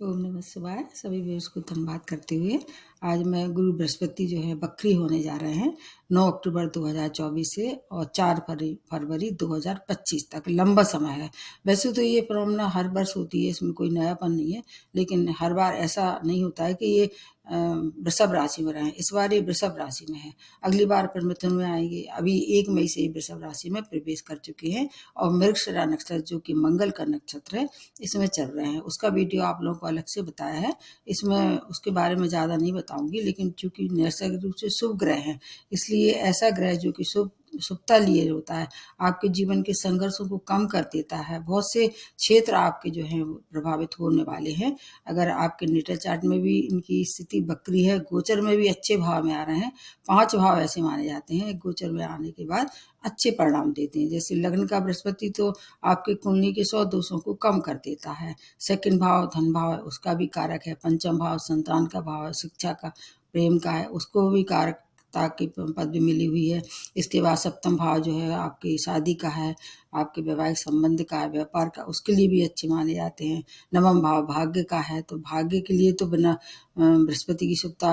ओम नमः शिवाय। सभी व्यूअर्स को धन्यवाद करते हुए आज मैं गुरु बृहस्पति जो है बकरी होने जा रहे हैं 9 अक्टूबर 2024 से और 4 फरवरी 2025 तक। लंबा समय है। वैसे तो ये प्रॉब्लम हर वर्ष होती है, इसमें कोई नयापन नहीं है, लेकिन हर बार ऐसा नहीं होता है कि ये वृषभ राशि में रहे। इस बार ये वृषभ राशि में है, अगली बार फिर मिथुन में आएंगे। अभी 1 मई से ये वृषभ राशि में प्रवेश कर चुके हैं और मृगशिरा नक्षत्र जो कि मंगल का नक्षत्र है इसमें चल रहे हैं। उसका वीडियो आप लोगों को अलग से बताया है, इसमें उसके बारे में ज़्यादा नहीं बताऊंगी, लेकिन चूंकि नैसर्गिक रूप से शुभ ग्रह हैं, इसलिए ऐसा ग्रह जो कि शुभता लिए होता है, आपके जीवन के संघर्षों को कम कर देता है। बहुत से क्षेत्र आपके जो हैं प्रभावित होने वाले हैं। अगर आपके नेटल चार्ट में भी इनकी स्थिति बकरी है, गोचर में भी अच्छे भाव में आ रहे हैं। 5 भाव ऐसे माने जाते हैं गोचर में आने के बाद अच्छे परिणाम देते हैं। जैसे लग्न का बृहस्पति तो आपके कुंडली के 100 दोषों को कम कर देता है। सेकंड भाव धन भाव है, उसका भी कारक है। पंचम भाव संतान का भाव है, शिक्षा का, प्रेम का है, उसको भी कारक की पदवी मिली हुई है। इसके बाद सप्तम भाव जो है आपकी शादी का है, आपके वैवाहिक संबंध का है, व्यापार का, उसके लिए भी अच्छे माने जाते हैं। नवम भाव भाग्य का है, तो भाग्य के लिए तो बिना बृहस्पति की शुभता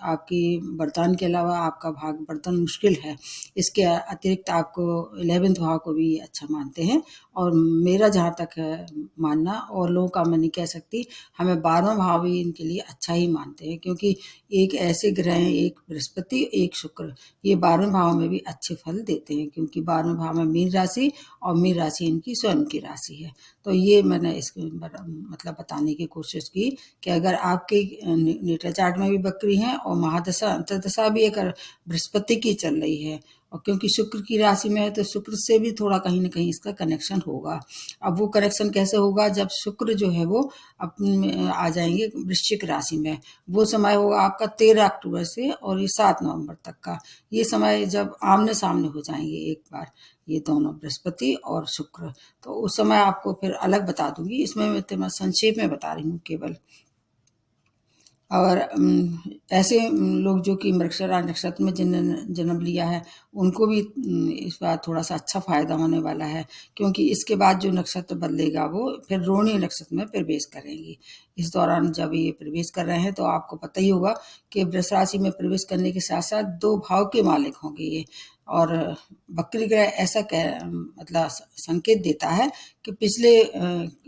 आपकी वरदान के अलावा आपका भाग्य वर्धन मुश्किल है। इसके अतिरिक्त आपको 11वें भाव को भी अच्छा मानते हैं। और मेरा जहाँ तक है मानना, और लोगों का मैं नहीं कह सकती, हमें 12वां भाव भी इनके लिए अच्छा ही मानते हैं, क्योंकि एक ऐसे ग्रह हैं, एक बृहस्पति एक शुक्र, ये 12वें भाव में भी अच्छे फल देते हैं, क्योंकि 12वें भाव में मीन राशि और मीन राशि इनकी स्वयं की राशि है। तो ये मैंने इसके मतलब बताने की कोशिश की कि अगर आपके नेटल चार्ट में भी बकरी हैं और महादशा अंतर्दशा भी अगर बृहस्पति की चल रही है, और क्योंकि शुक्र की राशि में है तो शुक्र से भी थोड़ा कहीं ना कहीं इसका कनेक्शन होगा। अब वो कनेक्शन कैसे होगा, जब शुक्र जो है वो अपने आ जाएंगे वृश्चिक राशि में। वो समय होगा आपका 13 अक्टूबर से और ये 7 नवंबर तक का। ये समय जब आमने सामने हो जाएंगे एक बार ये दोनों बृहस्पति और शुक्र, तो उस समय आपको फिर अलग बता दूंगी। इसमें मैं संक्षेप में बता रही हूँ केवल। और ऐसे लोग जो कि मृगशिरा नक्षत्र में जिन्होंने जन्म लिया है उनको भी इस बार थोड़ा सा अच्छा फायदा होने वाला है, क्योंकि इसके बाद जो नक्षत्र बदलेगा वो फिर रोहिणी नक्षत्र में प्रवेश करेंगी। इस दौरान जब ये प्रवेश कर रहे हैं तो आपको पता ही होगा कि वृष राशि में प्रवेश करने के साथ साथ 2 भाव के मालिक होंगे ये। और बकरी ग्रह ऐसा मतलब संकेत देता है कि पिछले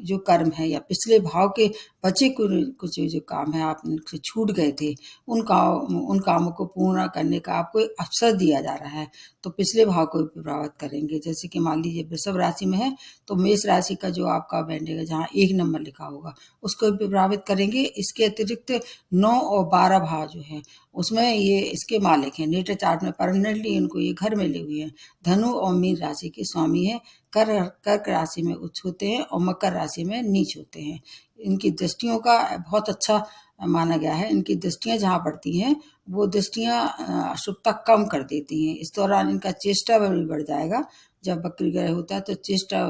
जो कर्म है या पिछले भाव के बचे कुछ जो काम है आपसे छूट गए थे, उन कामों को पूर्ण करने का आपको एक अवसर दिया जा रहा है। तो पिछले भाव को भी प्रभावित करेंगे। जैसे कि मान लीजिए वृषभ राशि में है तो मेष राशि का जो आपका बैंड है जहाँ 1 नंबर लिखा होगा उसको भी प्रभावित करेंगे। इसके अतिरिक्त 9 और 12 भाव जो है उसमें ये इसके मालिक हैं। नेटल चार्ट में परमानेंटली इनको ये घर में ले हुए हैं। धनु और मीन राशि के स्वामी है। कर्क राशि में उच्च होते हैं और मकर राशि में नीच होते हैं। इनकी दृष्टियों का बहुत अच्छा माना गया है। इनकी दृष्टियां जहाँ पड़ती हैं वो दृष्टियां अशुभता कम कर देती हैं। इस दौरान इनका चेष्टा बल भी बढ़ जाएगा। जब बकरी ग्रह होता है तो चेष्टा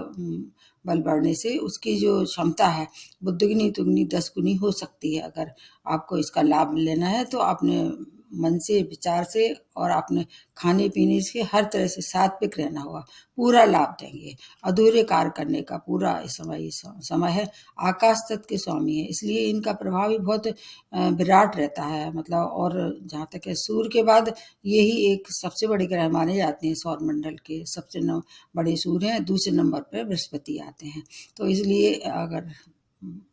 बल बढ़ने से उसकी जो क्षमता है वो दुगनी तुगनी 10 गुनी हो सकती है। अगर आपको इसका लाभ लेना है तो आपने मन से, विचार से और आपने खाने पीने से हर तरह से सात्विक रहना होगा। पूरा लाभ देंगे। अधूरे कार्य करने का पूरा इस समय है। आकाश तत्व के स्वामी है, इसलिए इनका प्रभाव भी बहुत विराट रहता है। मतलब और जहाँ तक है सूर्य के बाद यही एक सबसे बड़े ग्रह माने जाते हैं। सौर मंडल के सबसे बड़े सूर्य हैं, दूसरे नंबर पर बृहस्पति आते हैं। तो इसलिए अगर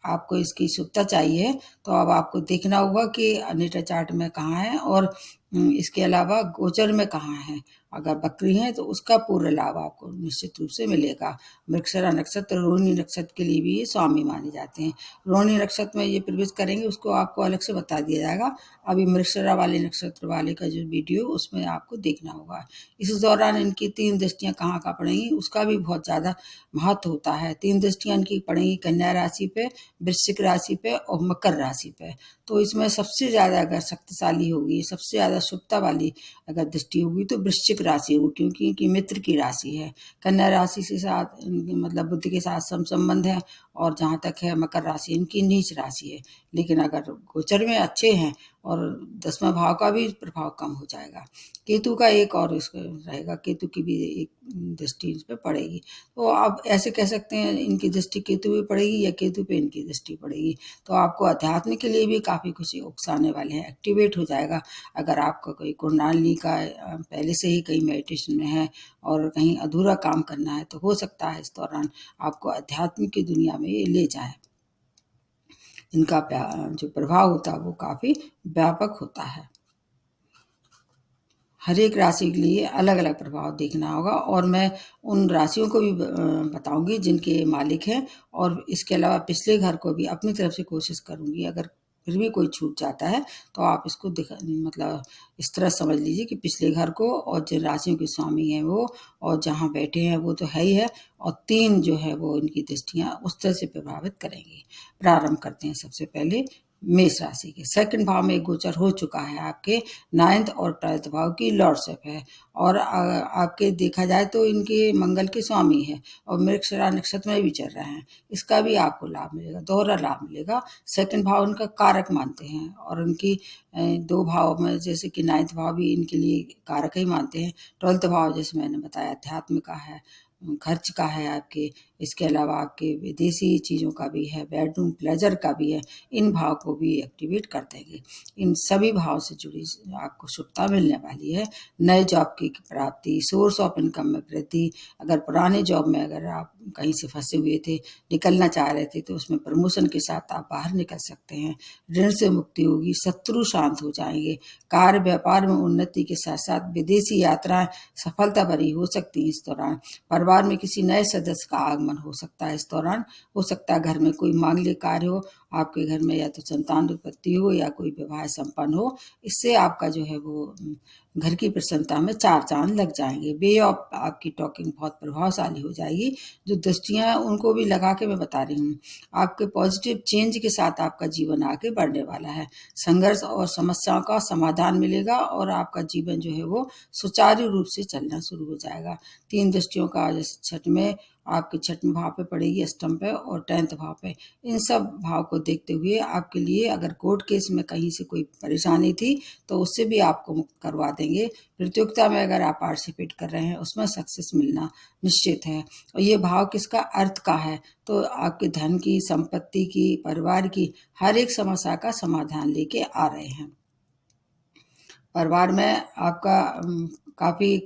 आपको इसकी शुद्धता चाहिए तो अब आपको देखना होगा कि नेटल चार्ट में कहाँ है और इसके अलावा गोचर में कहाँ है। अगर बकरी है तो उसका पूरा लाभ आपको निश्चित रूप से मिलेगा। मृगशिरा नक्षत्र रोहिणी नक्षत्र के लिए भी ये स्वामी माने जाते हैं। रोहिणी नक्षत्र में ये प्रवेश करेंगे उसको आपको अलग से बता दिया जाएगा। अभी मृगशिरा वाले नक्षत्र वाले का जो वीडियो उसमें आपको देखना होगा। इस दौरान इनकी 3 दृष्टियां कहाँ का पड़ेंगी उसका भी बहुत ज़्यादा महत्व होता है। 3 दृष्टियां इनकी पड़ेंगी कन्या राशि पे, वृश्चिक राशि पे और मकर राशि पे। तो इसमें सबसे ज़्यादा अगर शक्तिशाली होगी, सबसे ज़्यादा शुभता वाली अगर दृष्टि होगी तो वृश्चिक राशि होगी, क्योंकि इनकी मित्र की राशि है। कन्या राशि के साथ मतलब बुद्धि के साथ संबंध है। और जहाँ तक है मकर राशि इनकी नीच राशि है। लेकिन अगर गोचर में अच्छे हैं और 10वां भाव का भी प्रभाव कम हो जाएगा। केतु का एक और इसको रहेगा, केतु की भी एक दृष्टि इस पे पड़ेगी। तो आप ऐसे कह सकते हैं इनकी दृष्टि केतु पे पड़ेगी या केतु पे इनकी दृष्टि पड़ेगी। तो आपको अध्यात्म के लिए भी काफ़ी कुछ उकसाने वाले हैं, एक्टिवेट हो जाएगा। अगर आपका कोई कुंडलिनी का पहले से ही कहीं मेडिटेशन में है और कहीं अधूरा काम करना है, तो हो सकता है इस दौरान आपको अध्यात्म की दुनिया में ये ले जाए। इनका जो प्रभाव होता है वो काफ़ी व्यापक होता है। हर एक राशि के लिए अलग अलग प्रभाव देखना होगा और मैं उन राशियों को भी बताऊंगी जिनके मालिक हैं, और इसके अलावा पिछले घर को भी अपनी तरफ से कोशिश करूंगी। अगर फिर भी कोई छूट जाता है तो आप इसको मतलब इस तरह समझ लीजिए कि पिछले घर को और जिन राशियों के स्वामी हैं वो और जहाँ बैठे हैं वो तो है ही है, और 3 जो है वो इनकी दृष्टियाँ उस तरह से प्रभावित करेंगी। प्रारंभ करते हैं सबसे पहले मेष राशि के। सेकंड भाव में गोचर हो चुका है आपके 9th और 12th भाव की लॉर्डशिप है, और आपके देखा जाए तो इनके मंगल के स्वामी है और मृगशिरा नक्षत्र में भी चल रहे हैं। इसका भी आपको लाभ मिलेगा, दोहरा लाभ मिलेगा। सेकंड भाव उनका कारक मानते हैं और उनकी 2 भाव में जैसे कि 9th भाव भी इनके लिए कारक ही मानते हैं। 12th भाव जैसे मैंने बताया अध्यात्म का है, खर्च का है आपके, इसके अलावा आपके विदेशी चीज़ों का भी है, बेडरूम प्लेजर का भी है। इन भाव को भी एक्टिवेट कर देंगे। इन सभी भाव से जुड़ी आपको शुभता मिलने वाली है। नए जॉब की प्राप्ति, सोर्स ऑफ इनकम में वृद्धि। अगर पुराने जॉब में अगर आप कहीं से फंसे हुए थे, निकलना चाह रहे थे, तो उसमें प्रमोशन के साथ आप बाहर निकल सकते हैं। ऋण से मुक्ति होगी, शत्रु शांत हो जाएंगे। कार्य व्यापार में उन्नति के साथ साथ विदेशी यात्राएं सफलता भरी हो सकती हैं इस दौरान। परिवार में किसी नए सदस्य का आगमन हो सकता है इस दौरान। हो सकता है घर में कोई मांगलिक कार्य हो आपके घर में, या तो संतान उत्पत्ति हो या कोई विवाह संपन्न हो। इससे आपका जो है वो घर की प्रसन्नता में 4 चांद लग जाएंगे। वे ऑफ आपकी टॉकिंग बहुत प्रभावशाली हो जाएगी। जो दृष्टियां हैं उनको भी लगा के मैं बता रही हूँ। आपके पॉजिटिव चेंज के साथ आपका जीवन आगे बढ़ने वाला है। संघर्ष और समस्याओं का समाधान मिलेगा और आपका जीवन जो है वो सुचारू रूप से चलना शुरू हो जाएगा। 3 दृष्टियों का जैसे छठ में आपके 6वें भाव पे पड़ेगी, अष्टम पे और 10th भाव पे। इन सब भाव को देखते हुए आपके लिए अगर कोर्ट केस में कहीं से कोई परेशानी थी तो उससे भी आपको मुक्त करवा देंगे। प्रतियोगिता में अगर आप पार्टिसिपेट कर रहे हैं उसमें सक्सेस मिलना निश्चित है। और ये भाव किसका, अर्थ का है, तो आपके धन की, संपत्ति की, परिवार की हर एक समस्या का समाधान लेके आ रहे हैं। परिवार में आपका काफ़ी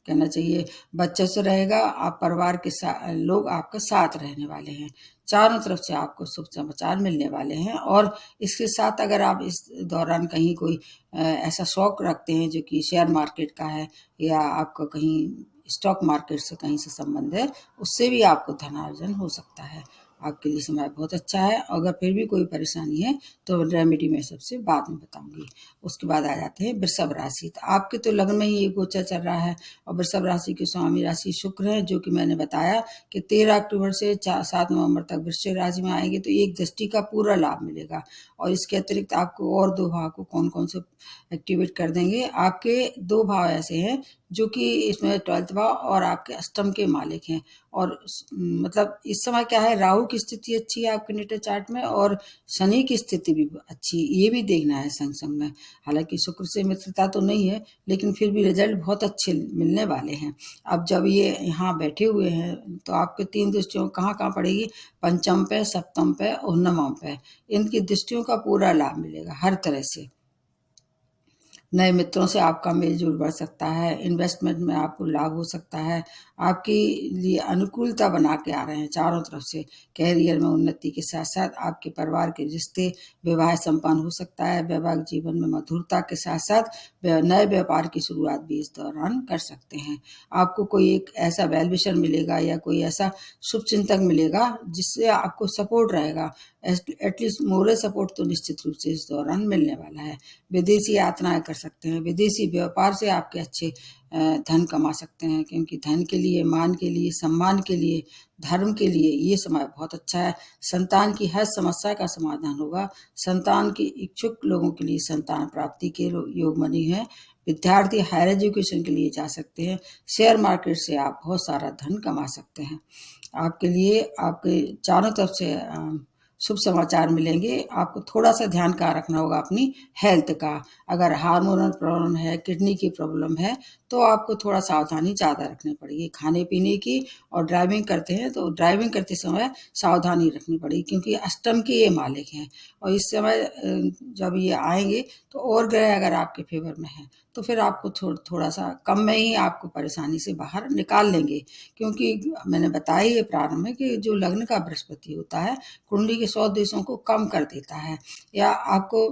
कहना चाहिए वर्चस्व रहेगा। आप परिवार के लोग आपके साथ रहने वाले हैं। चारों तरफ से आपको शुभ समाचार मिलने वाले हैं। और इसके साथ अगर आप इस दौरान कहीं कोई ऐसा शौक रखते हैं जो कि शेयर मार्केट का है या आपका कहीं स्टॉक मार्केट से कहीं से संबंध है, उससे भी आपको धनार्जन हो सकता है। आपके लिए समय बहुत अच्छा है। अगर फिर भी कोई परेशानी है तो रेमेडी मैं सबसे बाद में बताऊंगी। उसके बाद आ जाते हैं वृषभ राशि। तो आपके तो लग्न में ही ये गोचर चल रहा है और वृषभ राशि के स्वामी राशि शुक्र है, जो कि मैंने बताया कि 13 अक्टूबर से 7 नवंबर तक वृश्चिक राशि में आएंगे तो एक दृष्टि का पूरा लाभ मिलेगा। और इसके अतिरिक्त आपको और 2 भाव को कौन कौन से एक्टिवेट कर देंगे। आपके 2 भाव ऐसे हैं जो कि इसमें 12th भाव और आपके अष्टम के मालिक हैं। और मतलब इस समय क्या है, राहु की स्थिति अच्छी है आपके नेटल चार्ट में और शनि की स्थिति भी अच्छी, ये भी देखना है संग संग में। हालांकि शुक्र से मित्रता तो नहीं है लेकिन फिर भी रिजल्ट बहुत अच्छे मिलने वाले हैं। अब जब ये यहाँ बैठे हुए हैं तो आपके 3 दृष्टियों कहाँ कहाँ पड़ेगी, पंचम पे, सप्तम पे और नवम पे। इनकी दृष्टियों का पूरा लाभ मिलेगा हर तरह से। नए मित्रों से आपका मेल जोल बढ़ सकता है। इन्वेस्टमेंट में आपको लाभ हो सकता है। आपके लिए अनुकूलता बना के आ रहे हैं चारों तरफ से। कैरियर में उन्नति के साथ साथ आपके परिवार के रिश्ते, विवाह संपन्न हो सकता है। वैवाहिक जीवन में मधुरता के साथ साथ नए व्यापार की शुरुआत भी इस दौरान कर सकते हैं। आपको कोई एक ऐसा वेल विशर मिलेगा या कोई ऐसा शुभ चिंतक मिलेगा जिससे आपको सपोर्ट रहेगा। एटलीस्ट मोरल सपोर्ट तो निश्चित रूप से इस दौरान मिलने वाला है। विदेशी यात्राएं कर सकते हैं। विदेशी व्यापार से आपके अच्छे धन कमा सकते हैं, क्योंकि धन के लिए, मान के लिए, सम्मान के लिए, धर्म के लिए ये समय बहुत अच्छा है। संतान की हर समस्या का समाधान होगा। संतान के इच्छुक लोगों के लिए संतान प्राप्ति के योग बनी है। विद्यार्थी हायर एजुकेशन के लिए जा सकते हैं। शेयर मार्केट से आप बहुत सारा धन कमा सकते हैं। आपके लिए आपके चारों तरफ से शुभ समाचार मिलेंगे। आपको थोड़ा सा ध्यान का रखना होगा अपनी हेल्थ का। अगर हार्मोनल प्रॉब्लम है, किडनी की प्रॉब्लम है, तो आपको थोड़ा सावधानी ज़्यादा रखनी पड़ेगी खाने पीने की। और ड्राइविंग करते हैं तो ड्राइविंग करते समय सावधानी रखनी पड़ेगी, क्योंकि अष्टम के ये मालिक हैं। और इस समय जब ये आएंगे तो और ग्रह अगर आपके फेवर में है तो फिर आपको थोड़ा सा कम में ही आपको परेशानी से बाहर निकाल लेंगे। क्योंकि मैंने बताया ये प्रारंभ में कि जो लग्न का बृहस्पति होता है, कुंडली के 100 देशों को कम कर देता है, या आपको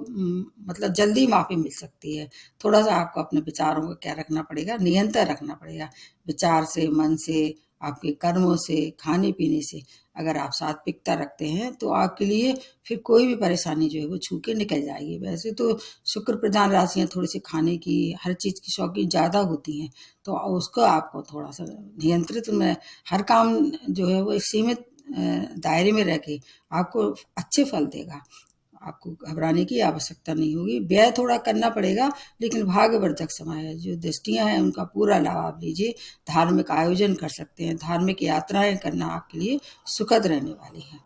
मतलब जल्दी माफ़ी मिल सकती है। थोड़ा सा आपको अपने विचारों को क्या रखना पड़ेगा, नियंत्रण रखना पड़ेगा। विचार से, मन से, आपके कर्मों से, खाने पीने से अगर आप सात्विकता रखते हैं तो आपके लिए फिर कोई भी परेशानी जो है वो छू के निकल जाएगी। वैसे तो शुक्र प्रधान राशियाँ थोड़ी सी खाने की, हर चीज़ की शौकीन ज़्यादा होती हैं, तो उसको आपको थोड़ा सा नियंत्रित में हर काम जो है वो एक सीमित दायरे में रह के आपको अच्छे फल देगा। आपको घबराने की आवश्यकता नहीं होगी। व्यय थोड़ा करना पड़ेगा, लेकिन भाग्यवर्धक समय है। जो दृष्टियां हैं उनका पूरा लाभ आप लीजिए। धार्मिक आयोजन कर सकते हैं, धार्मिक यात्राएं करना आपके लिए सुखद रहने वाली है।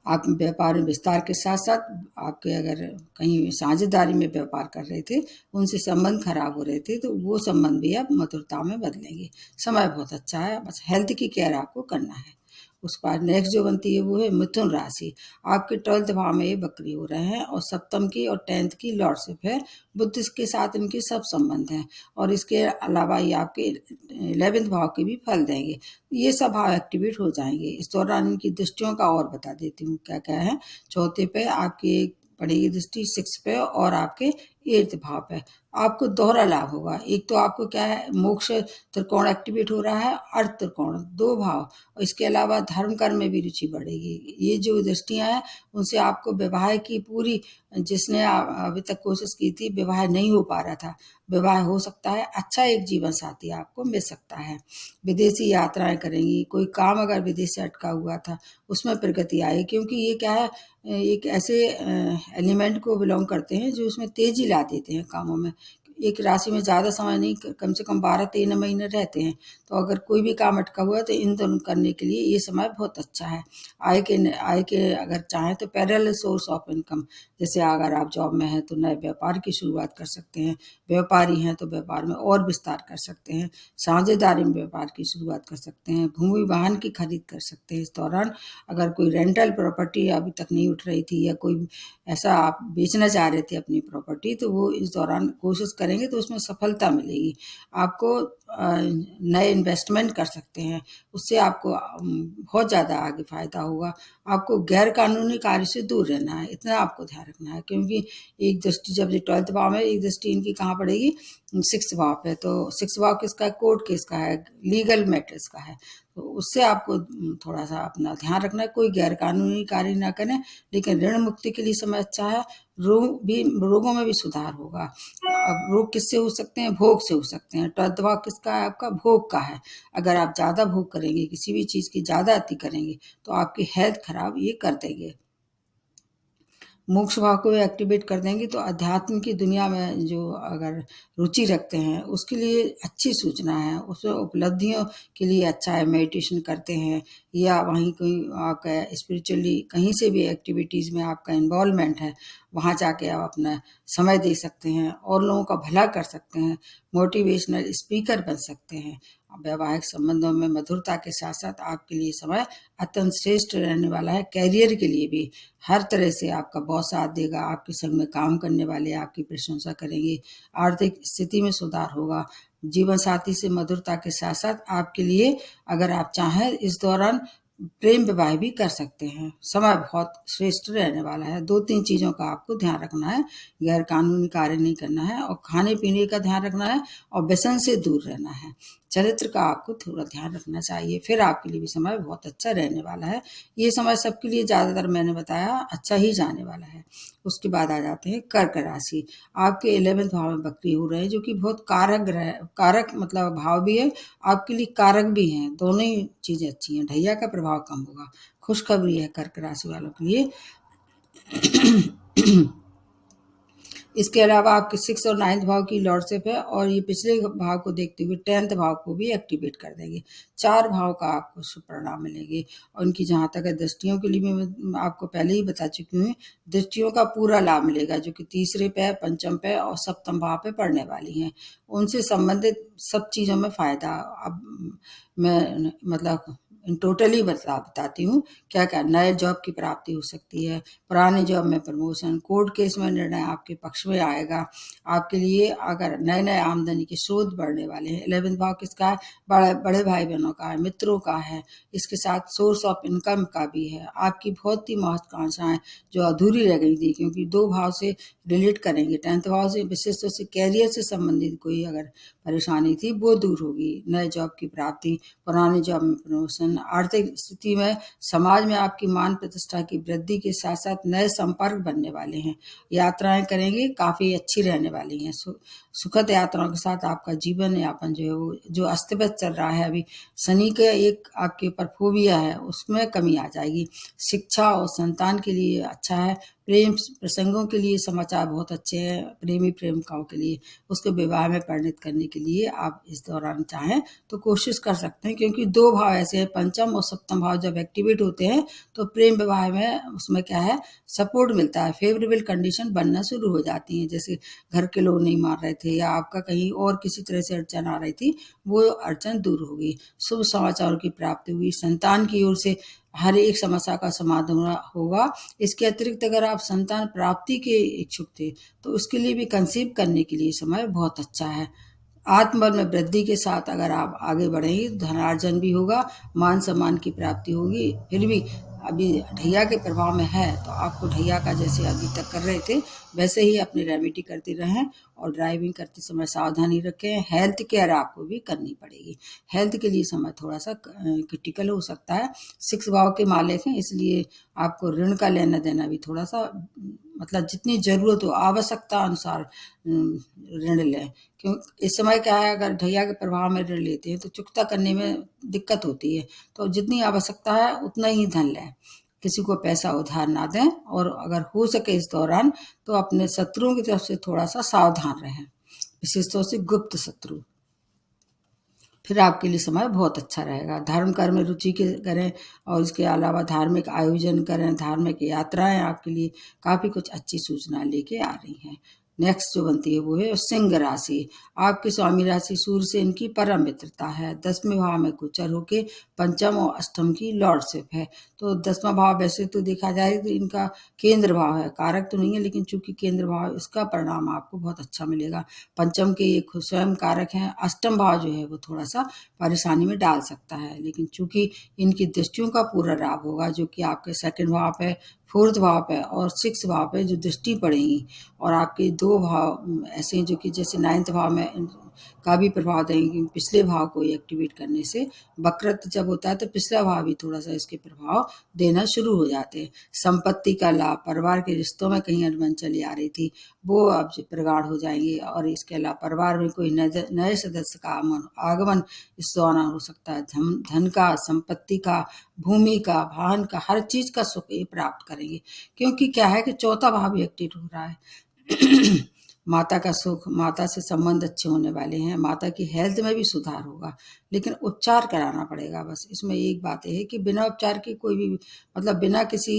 आप व्यापार में विस्तार के साथ साथ आपके अगर कहीं साझेदारी में व्यापार कर रहे थे, उनसे संबंध खराब हो रहे थे, तो वो संबंध भी आप मधुरता में बदलेंगे। समय बहुत अच्छा है, बस हेल्थ की केयर आपको करना है। उसके बाद नेक्स्ट जो बनती है वो है मिथुन राशि। आपके 12th भाव में ये वक्री हो रहे हैं, और सप्तम की और 10th की लॉर्डशिप है। बुद्ध के साथ इनके सब संबंध हैं, और इसके अलावा ये आपके 11th भाव के भी फल देंगे। ये सब भाव एक्टिवेट हो जाएंगे इस दौरान। इनकी दृष्टियों का और बता देती हूँ क्या क्या है। चौथे पे आपकी पड़ेगी दृष्टि, 6 पे, और आपके 8th भाव पे। आपको दोहरा लाभ होगा। एक तो आपको क्या है, मोक्ष त्रिकोण एक्टिवेट हो रहा है, अर्थ त्रिकोण 2 भाव, और इसके अलावा धर्म कर्म में भी रुचि बढ़ेगी। ये जो दृष्टियां हैं उनसे आपको विवाह की पूरी, जिसने अभी तक कोशिश की थी, विवाह नहीं हो पा रहा था, विवाह हो सकता है। अच्छा एक जीवन साथी आपको मिल सकता है। विदेशी यात्राएं करेंगी। कोई काम अगर विदेश से अटका हुआ था उसमें प्रगति आएगी, क्योंकि ये क्या है, एक ऐसे एलिमेंट को बिलोंग करते हैं जो उसमें तेजी ला देते हैं कामों में। एक राशि में ज़्यादा समय नहीं, कम से कम 12-13 महीने रहते हैं। तो अगर कोई भी काम अटका हुआ है तो इन दोनों करने के लिए ये समय बहुत अच्छा है। आय के अगर चाहें तो पैरेलल सोर्स ऑफ इनकम, जैसे अगर आप जॉब में हैं तो नए व्यापार की शुरुआत कर सकते हैं, व्यापारी हैं तो व्यापार में और विस्तार कर सकते हैं, साझेदारी में व्यापार की शुरुआत कर सकते हैं, भूमि वाहन की खरीद कर सकते हैं। इस दौरान अगर कोई रेंटल प्रॉपर्टी अभी तक नहीं उठ रही थी, या कोई ऐसा आप बेचना चाह रहे थे अपनी प्रॉपर्टी, तो वो इस दौरान कोशिश करेंगे तो उसमें सफलता मिलेगी। आपको नए इन्वेस्टमेंट कर सकते हैं, उससे आपको बहुत ज़्यादा आगे फायदा होगा। आपको गैर कानूनी कार्य से दूर रहना है, इतना आपको ध्यान रखना है। क्योंकि एक दृष्टि जब ये 12th भाव में, एक दृष्टि इनकी कहाँ पड़ेगी, 6th भाव पे। तो 6th भाव किसका है, कोर्ट केस का है, लीगल मैटर्स का है। तो उससे आपको थोड़ा सा अपना ध्यान रखना है, कोई गैर कानूनी कार्य ना करें। लेकिन ऋण मुक्ति के लिए समय अच्छा है। रोगों में भी सुधार होगा। अब रोग किससे हो सकते हैं, भोग से हो सकते हैं। 12th भाव किसका है, आपका भोग का है। अगर आप ज़्यादा भोग करेंगे, किसी भी चीज़ की ज़्यादा अति करेंगे, तो आपकी हेल्थ खराब ये कर देंगे। मोक्ष भाव को एक्टिवेट कर देंगे तो अध्यात्म की दुनिया में जो अगर रुचि रखते हैं उसके लिए अच्छी सूचना है। उसमें उपलब्धियों के लिए अच्छा है। मेडिटेशन करते हैं, या वहीं कोई आपका स्पिरिचुअली कहीं से भी एक्टिविटीज़ में आपका इन्वॉल्वमेंट है, वहाँ जाके आप अपना समय दे सकते हैं और लोगों का भला कर सकते हैं। मोटिवेशनल स्पीकर बन सकते हैं। वैवाहिक संबंधों में मधुरता के साथ साथ आपके लिए समय अत्यंत श्रेष्ठ रहने वाला है। कैरियर के लिए भी हर तरह से आपका बॉस साथ देगा, आपके संग में काम करने वाले आपकी प्रशंसा करेंगे, आर्थिक स्थिति में सुधार होगा। जीवन साथी से मधुरता के साथ साथ आपके लिए अगर आप चाहें इस दौरान प्रेम विवाह भी कर सकते हैं। समय बहुत श्रेष्ठ रहने वाला है। 2-3 चीज़ों का आपको ध्यान रखना है, गैर कानूनी कार्य नहीं करना है, और खाने पीने का ध्यान रखना है, और व्यसन से दूर रहना है। चरित्र का आपको थोड़ा ध्यान रखना चाहिए, फिर आपके लिए भी समय बहुत अच्छा रहने वाला है। ये समय सबके लिए ज़्यादातर मैंने बताया अच्छा ही जाने वाला है। उसके बाद आ जाते हैं कर्क राशि। आपके 11th भाव में वक्री हो रहे हैं, जो कि बहुत कारक ग्रह, कारक मतलब भाव भी है, आपके लिए कारक भी हैं। दोनों ही चीज़ें अच्छी हैं। ढैया का प्रभाव कम होगा। खुशखबरी है कर्क राशि वालों के लिए। इसके अलावा आपके 6 और 9th भाव की लॉर्डशिप है और ये पिछले भाव को देखते हुए 10th भाव को भी एक्टिवेट कर देंगे। 4 भाव का आपको शुभ परिणाम मिलेंगे और उनकी जहाँ तक है दृष्टियों के लिए भी मैं आपको पहले ही बता चुकी हूँ, दृष्टियों का पूरा लाभ मिलेगा जो कि तीसरे पे, पंचम पे और सप्तम भाव पे पड़ने वाली हैं। उनसे संबंधित सब चीज़ों में फ़ायदा। अब मैं मतलब टोटली बताती हूँ क्या क्या नए जॉब की प्राप्ति हो सकती है, पुराने जॉब में प्रमोशन, कोर्ट केस में निर्णय आपके पक्ष में आएगा। आपके लिए अगर नए नए आमदनी के स्रोत बढ़ने वाले हैं। 11th भाव किसका है? बड़े भाई बहनों का है, मित्रों का है। इसके साथ सोर्स ऑफ इनकम का भी है। आपकी बहुत ही महत्वाकांक्षाएं जो अधूरी रह गई थी, क्योंकि 2 भाव से रिलेट करेंगे। 10th भाव से विशेष रूप से कैरियर से संबंधित कोई अगर परेशानी थी वो दूर होगी। नए जॉब की प्राप्ति, पुराने जॉब में प्रमोशन, आर्थिक स्थिति में समाज में आपकी मान प्रतिष्ठा की वृद्धि के साथ साथ नए संपर्क बनने वाले हैं। यात्राएं करेंगे, काफ़ी अच्छी रहने वाली हैं। सुखद यात्राओं के साथ आपका जीवन यापन जो है वो जो अस्त व्यस्त चल रहा है अभी, शनि के एक आपके ऊपर फोबिया है, उसमें कमी आ जाएगी। शिक्षा और संतान के लिए अच्छा है। प्रेम प्रसंगों के लिए समाचार बहुत अच्छे हैं। प्रेमी प्रेमिकाओं के लिए उसको विवाह में परिणित करने के लिए आप इस दौरान चाहें तो कोशिश कर सकते हैं, क्योंकि 2 भाव ऐसे हैं, पंचम और सप्तम भाव जब एक्टिवेट होते हैं तो प्रेम विवाह में उसमें क्या है, सपोर्ट मिलता है, फेवरेबल कंडीशन बनना शुरू हो जाती हैं। जैसे घर के लोग नहीं मान रहे थे या आपका कहीं और किसी तरह से अड़चन आ रही थी, वो अड़चन दूर हो गई। शुभ समाचारों की प्राप्ति हुई। संतान की ओर से हर एक समस्या का समाधान होगा। इसके अतिरिक्त अगर आप संतान प्राप्ति के इच्छुक थे तो उसके लिए भी कंसीव करने के लिए समय बहुत अच्छा है। आत्मबल में वृद्धि के साथ अगर आप आगे बढ़ेंगे, धनार्जन भी होगा, मान सम्मान की प्राप्ति होगी। फिर भी अभी ढैया के प्रभाव में है तो आपको ढैया का जैसे अभी तक कर रहे थे वैसे ही अपनी रेमेडी करते रहें और ड्राइविंग करते समय सावधानी रखें। हेल्थ केयर आपको भी करनी पड़ेगी। हेल्थ के लिए समय थोड़ा सा क्रिटिकल हो सकता है। 6 भाव के मालिक हैं, इसलिए आपको ऋण का लेना देना भी थोड़ा सा मतलब जितनी ज़रूरत हो आवश्यकता अनुसार ऋण लें। क्यों इस समय क्या है, अगर ढैया के प्रभाव में ऋण लेते हैं तो चुकता करने में दिक्कत होती है। तो जितनी आवश्यकता है उतना ही धन लें, किसी को पैसा उधार ना दें और अगर हो सके इस दौरान तो अपने शत्रुओं की तरफ से थोड़ा सा सावधान रहें, विशेष तौर से गुप्त शत्रु। फिर आपके लिए समय बहुत अच्छा रहेगा। धर्म कर्म में रुचि के करें और इसके अलावा धार्मिक आयोजन करें, धार्मिक यात्राएं आपके लिए काफ़ी कुछ अच्छी सूचना लेके आ रही हैं। नेक्स्ट जो बनती है वो है सिंह राशि। आपकी स्वामी राशि सूर्य से इनकी परम मित्रता है। 10वें भाव में गोचर होके पंचम और अष्टम की लॉर्डशिप है। तो 10वां भाव वैसे तो देखा जाए तो इनका केंद्र भाव है, कारक तो नहीं है, लेकिन चूंकि केंद्र भाव इसका परिणाम आपको बहुत अच्छा मिलेगा। पंचम के ये खुद स्वयं कारक हैं। अष्टम भाव जो है वो थोड़ा सा परेशानी में डाल सकता है, लेकिन चूंकि इनकी दृष्टियों का पूरा लाभ होगा जो कि आपके 2nd भाव पे, 4th भाव पे और 6th भाव पे जो दृष्टि पड़ेगी और आपके 2 भाव ऐसे हैं जो कि जैसे 9th भाव में का भी प्रभाव देंगे। पिछले भाव को एक्टिवेट करने से वक्रत्व जब होता है तो पिछला भाव भी थोड़ा सा इसके प्रभाव देना शुरू हो जाते हैं। संपत्ति का लाभ, परिवार के रिश्तों में कहीं अनबन चली आ रही थी वो अब प्रगाढ़ हो जाएंगे और इसके अलावा परिवार में कोई नए सदस्य का आगमन इस दौरान हो सकता है। धन का, संपत्ति का, भूमि का, वाहन का, हर चीज का सुख ये प्राप्त करेंगे, क्योंकि क्या है कि 4था भाव भी एक्टिव हो रहा है। माता का सुख, माता से संबंध अच्छे होने वाले हैं। माता की हेल्थ में भी सुधार होगा, लेकिन उपचार कराना पड़ेगा। बस इसमें एक बात यह है कि बिना उपचार के कोई भी मतलब बिना किसी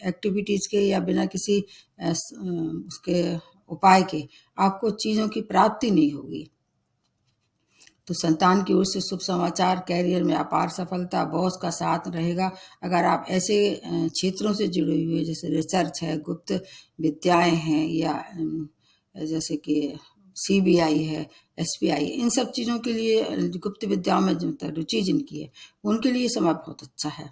एक्टिविटीज़ के या बिना किसी उसके उपाय के आपको चीज़ों की प्राप्ति नहीं होगी। तो संतान की ओर से शुभ समाचार, कैरियर में अपार सफलता, बॉस का साथ रहेगा। अगर आप ऐसे क्षेत्रों से जुड़े हुए जैसे रिसर्च है, गुप्त विद्याएं हैं या जैसे कि सीबीआई है, एसबीआई, इन सब चीज़ों के लिए गुप्त विद्याओं में जो रुचि जिनकी है उनके लिए समय बहुत अच्छा है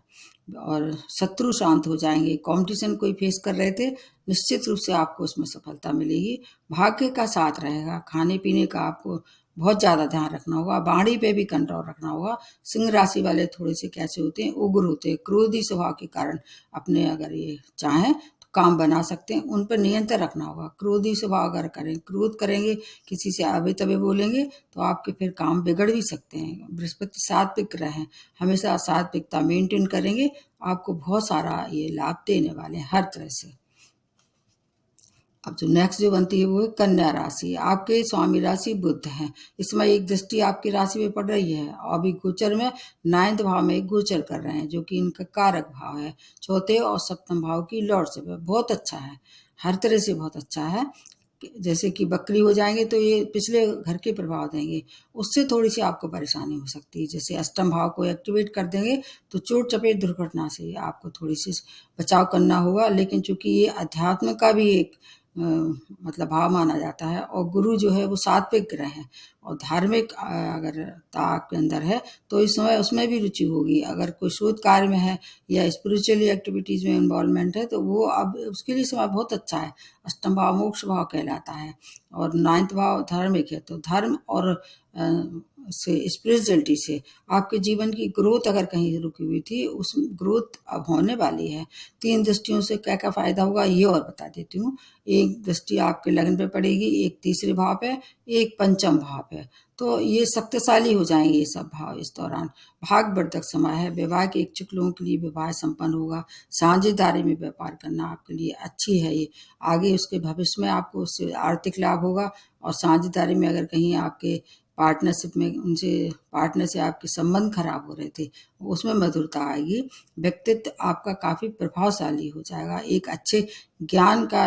और शत्रु शांत हो जाएंगे। कंपटीशन कोई फेस कर रहे थे, निश्चित रूप से आपको उसमें सफलता मिलेगी। भाग्य का साथ रहेगा। खाने पीने का आपको बहुत ज़्यादा ध्यान रखना होगा, वाणी पे भी कंट्रोल रखना होगा। सिंह राशि वाले थोड़े से कैसे होते हैं, उग्र होते हैं, क्रोधी स्वभाव के कारण अपने अगर ये चाहें तो काम बना सकते हैं, उन पर नियंत्रण रखना होगा। क्रोधी स्वभाव अगर करें, क्रोध करेंगे, किसी से आबे तबे बोलेंगे तो आपके फिर काम बिगड़ भी सकते हैं। बृहस्पति सात्विक रहें, हमेशा सात्विकता मेंटेन करेंगे, आपको बहुत सारा ये लाभ देने वाले हैं हर तरह से। अब जो नेक्स्ट जो बनती है वो है कन्या राशि। आपके स्वामी राशि बुध हैं। इस समय एक दृष्टि आपकी राशि में पड़ रही है और अभी गोचर में 9th भाव में गोचर कर रहे हैं, जो कि इनका कारक भाव है। चौथे और सप्तम भाव की लॉर्डशिप है, बहुत अच्छा है, हर तरह से बहुत अच्छा है। जैसे कि बकरी हो जाएंगे तो ये पिछले घर के प्रभाव देंगे, उससे थोड़ी सी आपको परेशानी हो सकती है। जैसे अष्टम भाव को एक्टिवेट कर देंगे तो चोट चपेट दुर्घटना से आपको थोड़ी सी बचाव करना होगा। लेकिन चूंकि ये अध्यात्म का भी एक मतलब भाव माना जाता है और गुरु जो है वो सात्विक ग्रह है और धार्मिक अगर आपके अंदर है तो इस समय उसमें भी रुचि होगी। अगर कोई शोध कार्य में है या स्पिरिचुअली एक्टिविटीज में इन्वॉल्वमेंट है तो वो अब उसके लिए समय बहुत अच्छा है। अष्टम भाव मोक्ष भाव कहलाता है और 9th भाव धार्मिक है, तो धर्म और से स्पिरिचुअलिटी से आपके जीवन की ग्रोथ अगर कहीं रुकी हुई थी, उस ग्रोथ अब होने वाली है। 3 दृष्टियों से क्या क्या फायदा होगा ये और बता देती हूँ। एक दृष्टि आपके लगन पे पड़ेगी, एक तीसरे भाव पे, एक पंचम भाव पे, तो ये शक्तिशाली हो जाएंगे ये सब भाव इस दौरान। भाग्यवर्धक समय है, विवाह के इच्छुक लोगों के लिए विवाह संपन्न होगा। साझेदारी में व्यापार करना आपके लिए अच्छी है ये। आगे उसके भविष्य में आपको उससे आर्थिक लाभ होगा। और साझेदारी में अगर कहीं आपके पार्टनरशिप में उनसे पार्टनर से आपके संबंध खराब हो रहे थे, उसमें मधुरता आएगी। व्यक्तित्व आपका काफ़ी प्रभावशाली हो जाएगा। एक अच्छे ज्ञान का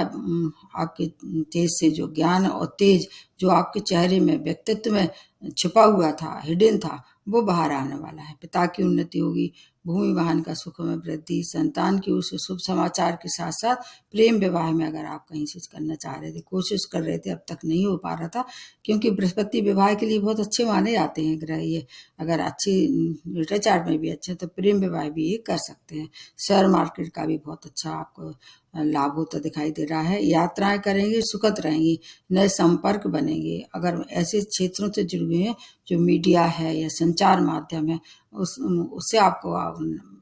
आपके तेज से जो ज्ञान और तेज जो आपके चेहरे में व्यक्तित्व में छिपा हुआ था, हिडन था, वो बाहर आने वाला है। पिता की उन्नति होगी, भूमि वाहन का सुख में वृद्धि, संतान की ओर से शुभ समाचार के साथ साथ प्रेम विवाह में अगर आप कहीं से करना चाह रहे थे, कोशिश कर रहे थे, अब तक नहीं हो पा रहा था, क्योंकि बृहस्पति विवाह के लिए बहुत अच्छे माने जाते हैं ग्रह ये। अगर अच्छी रिटर चार्ट में भी अच्छे तो प्रेम विवाह भी ये कर सकते हैं। शेयर मार्केट का भी बहुत अच्छा आपको लाभ होता दिखाई दे रहा है। यात्राएं करेंगे, सुखद रहेंगी, नए संपर्क बनेंगे। अगर ऐसे क्षेत्रों से जुड़े हुए हैं जो मीडिया है या संचार माध्यम है, उससे आपको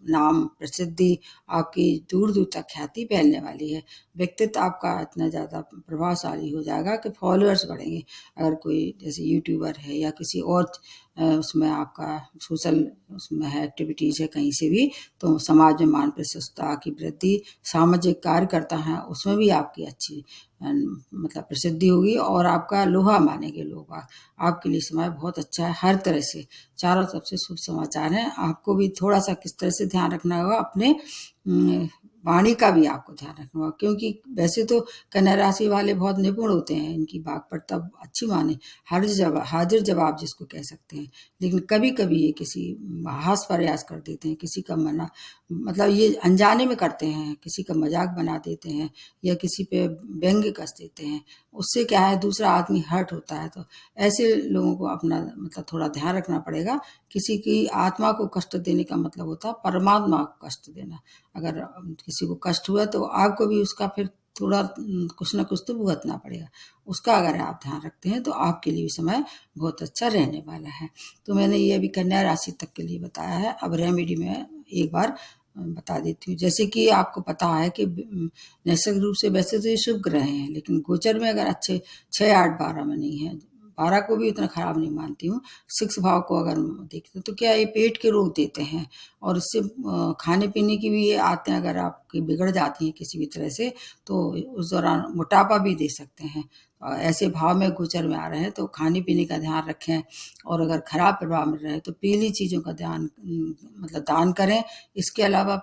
नाम प्रसिद्धि आपकी दूर दूर तक ख्याति फैलने वाली है। व्यक्तित्व आपका इतना ज़्यादा प्रभावशाली हो जाएगा कि फॉलोअर्स बढ़ेंगे। अगर कोई जैसे यूट्यूबर है या किसी और उसमें आपका सोशल उसमें है एक्टिविटीज़ है कहीं से भी, तो समाज में मान प्रशंसता की वृद्धि, सामाजिक कार्य करता है उसमें भी आपकी अच्छी मतलब प्रसिद्धि होगी और आपका लोहा मानेंगे लोग। आपके लिए समय बहुत अच्छा है हर तरह से, चारों तरफ से शुभ समाचार हैं। आपको भी थोड़ा सा किस तरह से ध्यान रखना होगा, अपने वाणी का भी आपको ध्यान रखना होगा, क्योंकि वैसे तो कन्या राशि वाले बहुत निपुण होते हैं, इनकी वाक्पटुता अच्छी माने, हाजिर जवाब जिसको कह सकते हैं। लेकिन कभी कभी ये किसी हास प्रयास कर देते हैं, किसी का मना मतलब ये अनजाने में करते हैं, किसी का मजाक बना देते हैं या किसी पे व्यंग्य कस देते हैं। उससे क्या है दूसरा आदमी हर्ट होता है। तो ऐसे लोगों को अपना मतलब थोड़ा ध्यान रखना पड़ेगा। किसी की आत्मा को कष्ट देने का मतलब होता है परमात्मा को कष्ट देना। अगर किसी को कष्ट हुआ तो आपको भी उसका फिर थोड़ा कुछ ना कुछ तो भुगतना पड़ेगा। उसका अगर आप ध्यान रखते हैं तो आपके लिए भी समय बहुत अच्छा रहने वाला है। तो मैंने ये अभी कन्या राशि तक के लिए बताया है। अब रेमेडी में एक बार बता देती हूँ। जैसे कि आपको पता है कि नैसर्गिक रूप से वैसे तो ये शुभ ग्रह हैं, लेकिन गोचर में अगर अच्छे 6, 8, 12 में नहीं है, 12 को भी उतना खराब नहीं मानती हूँ। 6 भाव को अगर देखते तो क्या ये पेट के रोग देते हैं और इससे खाने पीने की भी ये आदतें अगर आपकी बिगड़ जाती हैं किसी भी तरह से, तो उस दौरान मोटापा भी दे सकते हैं। ऐसे भाव में गोचर में आ रहे हैं तो खाने पीने का ध्यान रखें। और अगर खराब प्रभाव में रहे तो पीली चीज़ों का ध्यान मतलब दान करें। इसके अलावा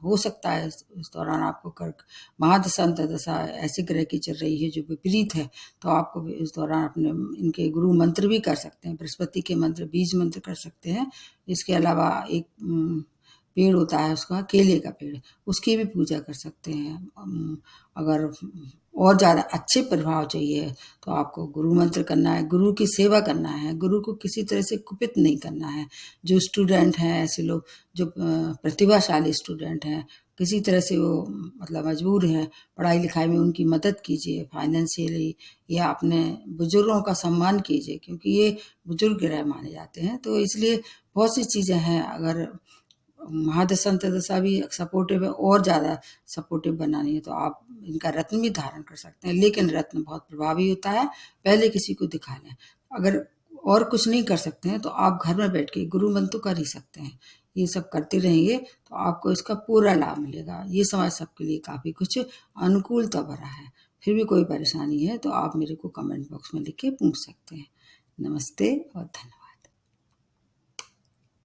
हो सकता है इस दौरान आपको कर्क महादशा अंतर्दशा ऐसे ग्रह की चल रही है जो विपरीत है, तो आपको भी इस दौरान अपने इनके गुरु मंत्र भी कर सकते हैं। बृहस्पति के मंत्र, बीज मंत्र कर सकते हैं। इसके अलावा एक पेड़ होता है उसका, केले का पेड़, उसकी भी पूजा कर सकते हैं। अगर और ज़्यादा अच्छे प्रभाव चाहिए तो आपको गुरु मंत्र करना है, गुरु की सेवा करना है, गुरु को किसी तरह से कुपित नहीं करना है। जो स्टूडेंट हैं, ऐसे लोग जो प्रतिभाशाली स्टूडेंट हैं, किसी तरह से वो मतलब मजबूर हैं पढ़ाई लिखाई में, उनकी मदद कीजिए फाइनेंशियली, या अपने बुजुर्गों का सम्मान कीजिए, क्योंकि ये बुजुर्ग ग्रह माने जाते हैं। तो इसलिए बहुत सी चीज़ें हैं। अगर महादशा अंतर्दशा भी सपोर्टिव है और ज़्यादा सपोर्टिव बनानी है तो आप इनका रत्न भी धारण कर सकते हैं, लेकिन रत्न बहुत प्रभावी होता है। पहले किसी को दिखा लें। अगर और कुछ नहीं कर सकते हैं तो आप घर में बैठ के गुरु मंत्र तो कर ही सकते हैं। ये सब करते रहेंगे तो आपको इसका पूरा लाभ मिलेगा। ये समय सबके लिए काफ़ी कुछ अनुकूलता भरा है। फिर भी कोई परेशानी है तो आप मेरे को कमेंट बॉक्स में लिख के पूछ सकते हैं। नमस्ते और धन्यवाद।